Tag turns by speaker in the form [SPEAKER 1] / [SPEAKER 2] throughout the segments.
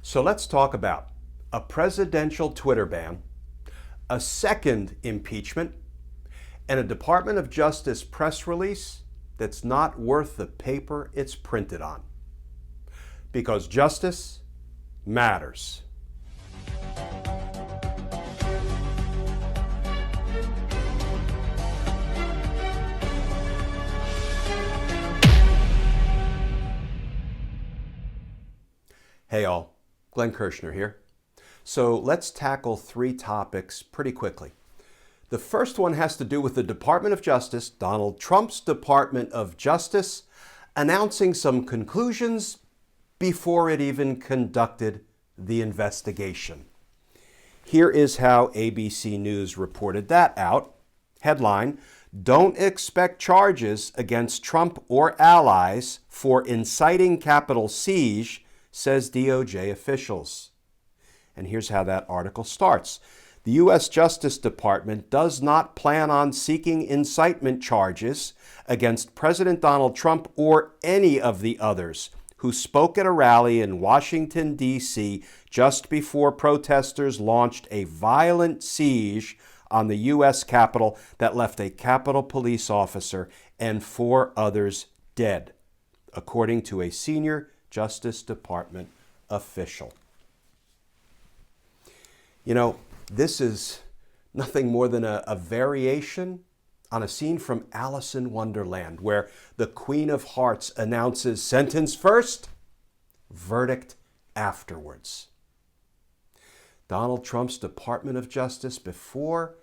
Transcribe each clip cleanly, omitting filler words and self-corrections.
[SPEAKER 1] So let's talk about a presidential Twitter ban, a second impeachment, and a Department of Justice press release that's not worth the paper it's printed on. Because justice matters. Hey all, Glenn Kirshner here. So let's tackle three topics pretty quickly. The first one has to do with the Department of Justice, Donald Trump's Department of Justice, announcing some conclusions before it even conducted the investigation. Here is how ABC News reported that out. Headline, "Don't expect charges against Trump or allies for inciting Capitol siege," says DOJ officials. And here's how that article starts. The U.S. Justice Department does not plan on seeking incitement charges against President Donald Trump or any of the others who spoke at a rally in Washington, D.C. just before protesters launched a violent siege on the U.S. Capitol that left a Capitol police officer and 4 others dead, according to a senior Justice Department official. You know, this is nothing more than a variation on a scene from Alice in Wonderland, where the Queen of Hearts announces sentence first, verdict afterwards. Donald Trump's Department of Justice, before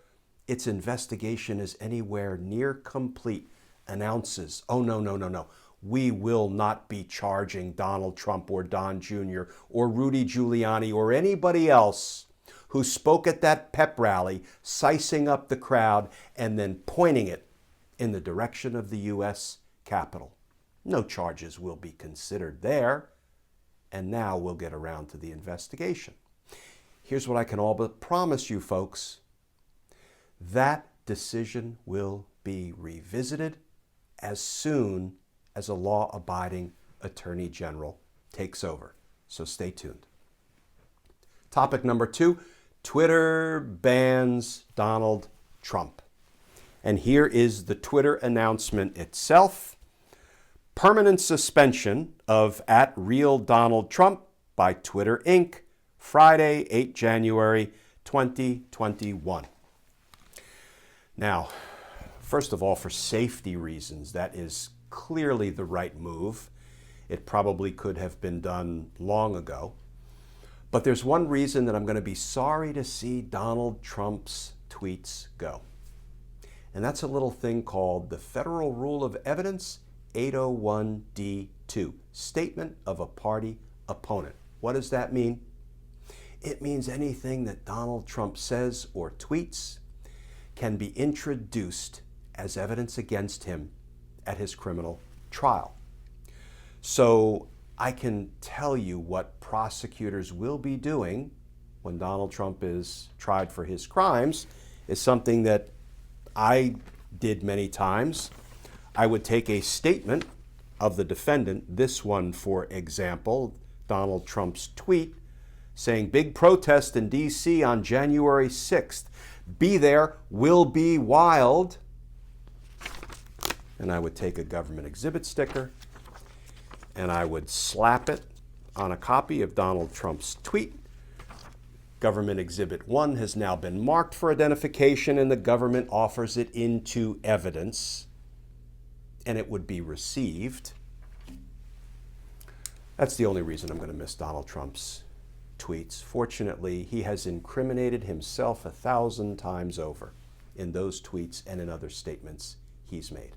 [SPEAKER 1] its investigation is anywhere near complete, announces, oh, no. We will not be charging Donald Trump or Don Jr. or Rudy Giuliani or anybody else who spoke at that pep rally, sizing up the crowd and then pointing it in the direction of the U.S. Capitol. No charges will be considered there, and now we'll get around to the investigation. Here's what I can all but promise you, folks. That decision will be revisited as soon as a law-abiding Attorney General takes over. So stay tuned. Topic number 2, Twitter bans Donald Trump. And here is the Twitter announcement itself. Permanent suspension of @RealDonaldTrump by Twitter Inc., Friday, 8 January 2021. Now, first of all, for safety reasons, that is clearly the right move. It probably could have been done long ago. But there's one reason that I'm going to be sorry to see Donald Trump's tweets go. And that's a little thing called the Federal Rule of Evidence 801D2, Statement of a Party Opponent. What does that mean? It means anything that Donald Trump says or tweets can be introduced as evidence against him at his criminal trial. So I can tell you what prosecutors will be doing when Donald Trump is tried for his crimes is something that I did many times. I would take a statement of the defendant, this one for example, Donald Trump's tweet, saying big protest in D.C. on January 6th. Be there, will be wild. And I would take a government exhibit sticker and I would slap it on a copy of Donald Trump's tweet. Government Exhibit 1 has now been marked for identification and the government offers it into evidence and it would be received. That's the only reason I'm going to miss Donald Trump's tweets. Fortunately, he has incriminated himself 1,000 times over in those tweets and in other statements he's made.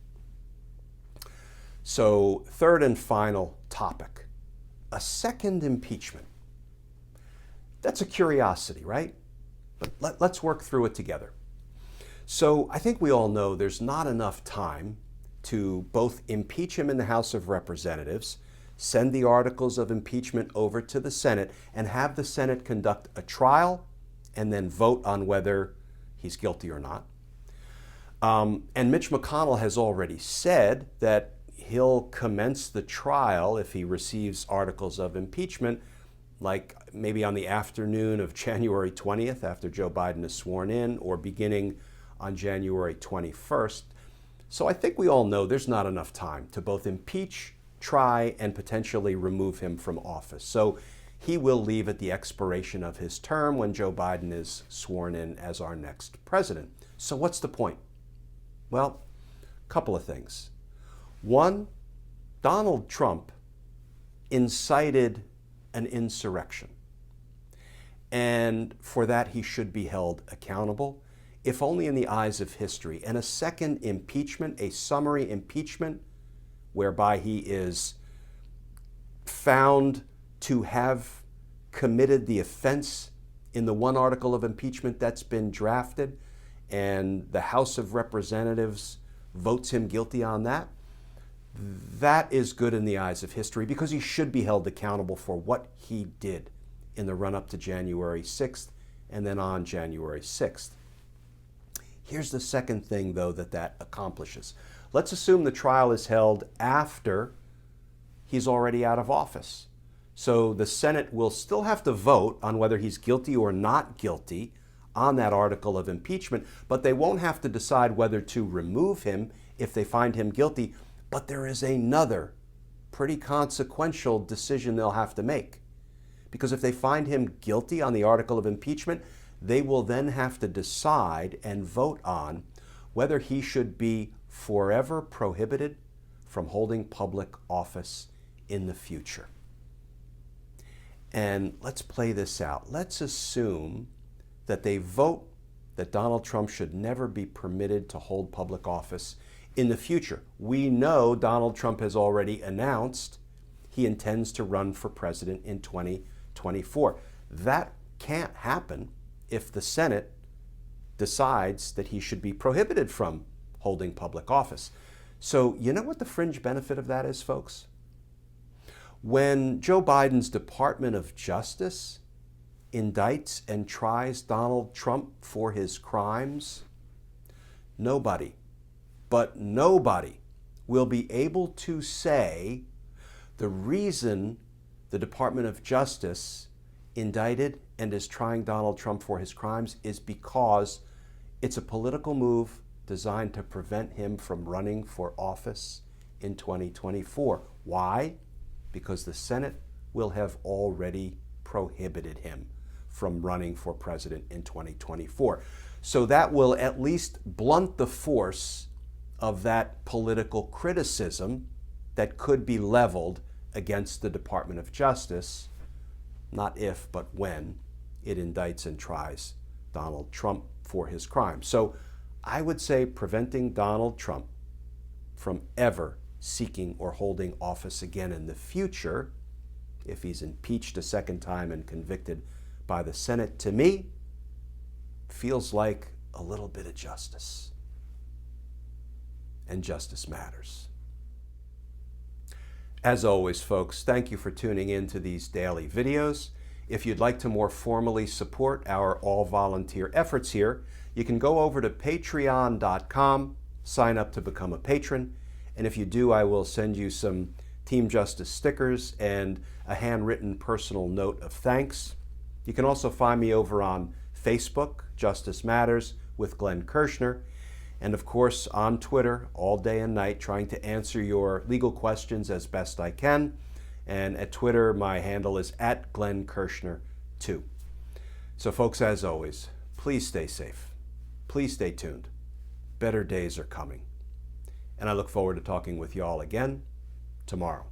[SPEAKER 1] So, third and final topic, a second impeachment. That's a curiosity, right? But let's work through it together. So, I think we all know there's not enough time to both impeach him in the House of Representatives, send the articles of impeachment over to the Senate, and have the Senate conduct a trial and then vote on whether he's guilty or not. And Mitch McConnell has already said that he'll commence the trial if he receives articles of impeachment like maybe on the afternoon of January 20th after Joe Biden is sworn in, or beginning on January 21st. So I think we all know there's not enough time to both impeach, try, and potentially remove him from office. So he will leave at the expiration of his term when Joe Biden is sworn in as our next president. So what's the point? Well, a couple of things. One, Donald Trump incited an insurrection. And for that, he should be held accountable, if only in the eyes of history. And a second impeachment, a summary impeachment, whereby he is found to have committed the offense in the one article of impeachment that's been drafted, and the House of Representatives votes him guilty on that, that is good in the eyes of history, because he should be held accountable for what he did in the run-up to January 6th and then on January 6th. Here's the second thing, though, that accomplishes. Let's assume the trial is held after he's already out of office. So the Senate will still have to vote on whether he's guilty or not guilty on that article of impeachment, but they won't have to decide whether to remove him if they find him guilty. But there is another pretty consequential decision they'll have to make. Because if they find him guilty on the article of impeachment, they will then have to decide and vote on whether he should be forever prohibited from holding public office in the future. And let's play this out. Let's assume that they vote that Donald Trump should never be permitted to hold public office in the future. We know Donald Trump has already announced he intends to run for president in 2024. That can't happen if the Senate decides that he should be prohibited from holding public office. So you know what the fringe benefit of that is, folks? When Joe Biden's Department of Justice indicts and tries Donald Trump for his crimes, nobody will be able to say the reason the Department of Justice indicted and is trying Donald Trump for his crimes is because it's a political move designed to prevent him from running for office in 2024. Why? Because the Senate will have already prohibited him from running for president in 2024. So that will at least blunt the force of that political criticism that could be leveled against the Department of Justice, not if, but when it indicts and tries Donald Trump for his crimes. So I would say preventing Donald Trump from ever seeking or holding office again in the future, if he's impeached a second time and convicted by the Senate, to me, feels like a little bit of justice. And justice matters. As always, folks, thank you for tuning in to these daily videos. If you'd like to more formally support our all-volunteer efforts here, you can go over to patreon.com, sign up to become a patron, and if you do, I will send you some Team Justice stickers and a handwritten personal note of thanks. You can also find me over on Facebook, Justice Matters with Glenn Kirshner, and of course on Twitter all day and night, trying to answer your legal questions as best I can. And at Twitter, my handle is @GlennKirshner2. So folks, as always, please stay safe. Please stay tuned. Better days are coming. And I look forward to talking with you all again tomorrow.